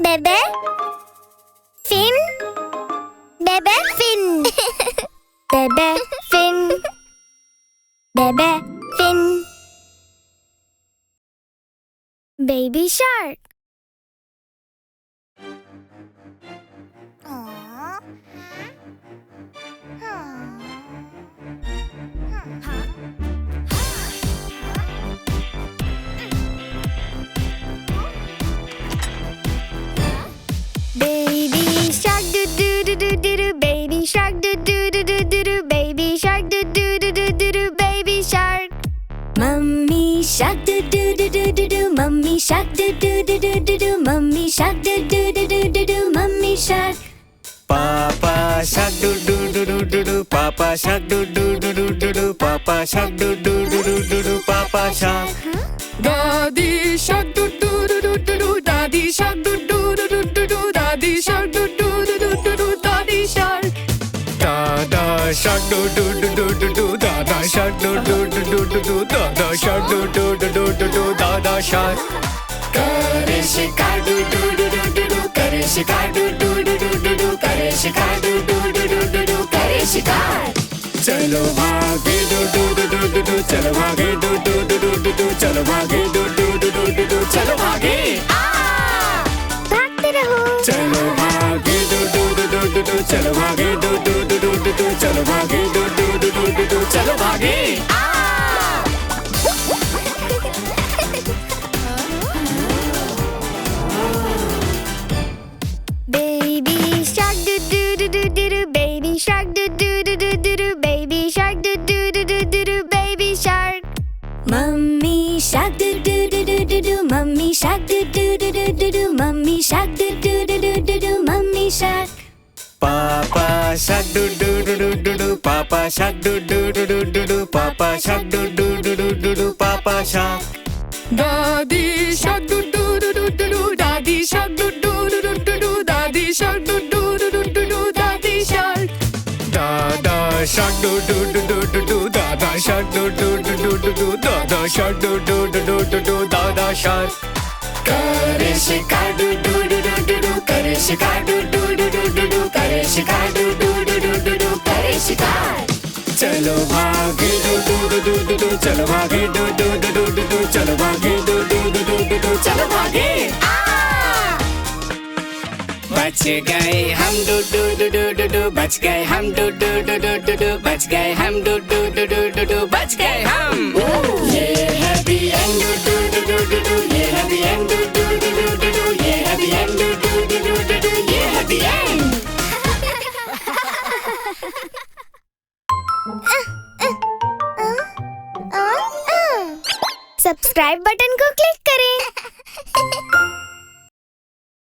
बेबे fin baby fin baby fin baby fin baby shark Baby shark do do do do do do, baby shark do do do do do do, baby shark do do do do do do, baby shark. Mummy shark do do do do do do, mummy shark do do do do do do, mummy shark do do do do do do, mummy shark. Papa shark do do do do do do, Papa shark do do do do do do, Papa shark do do do do do do, Papa shark. Daddy shark do do do do do do, Daddy shark do do do do do do, Daddy shark do do do do do do, Daddy shark. Dada shark do do do do do do, Dada shark do do do do do do, Dada shark do do do do do do, Dada shark. Kare shikar do do do do do do, kare shikar do do do do do do, kare shikar do do do do do do, kare shikar. चलो भागे do do do do do do, चलो भागे do do do do do do, चलो भागे do do do do do do, चलो भागे. भागते रहो चलो भागे do do do do do do, चलो भागे do do do do do do, चलो भागे do do do do do do, चलो भागे. Baby shark do do do do do do, baby shark do do do do do do, baby shark do do do do do do, baby shark. Mummy shark do do do do do do, mummy shark do do do do do do, mummy shark do do do do do do, mummy shark. Papa shark do do do do do do, Papa shark do do do do do do, Papa shark do do do do do do, Papa shark. Daddy shark do do do do do do, Daddy shark do do do do do do, Daddy shark do do do do do do, Daddy shark. Dada shark do do do do do do, Dada shark do do do do do do, Dada shark do do do do do do, Dada shark. Kare shikar do do do do do do, kare shikar do do do do do do, kare shikar do do do do do do, kare shikar. चलो भागे do do do do do do, चलो भागे do do do do do do, चलो भागे do do do do do do, चलो भागे. बच गए हम do do do do do do, बच गए हम do do do do do do, बच गए हम do do do do do do, बच गए हम. ये happy end do do do do do do, ये happy end do do do do do do, ये happy end do do do do do do, ये happy end. सब्सक्राइब बटन को click करें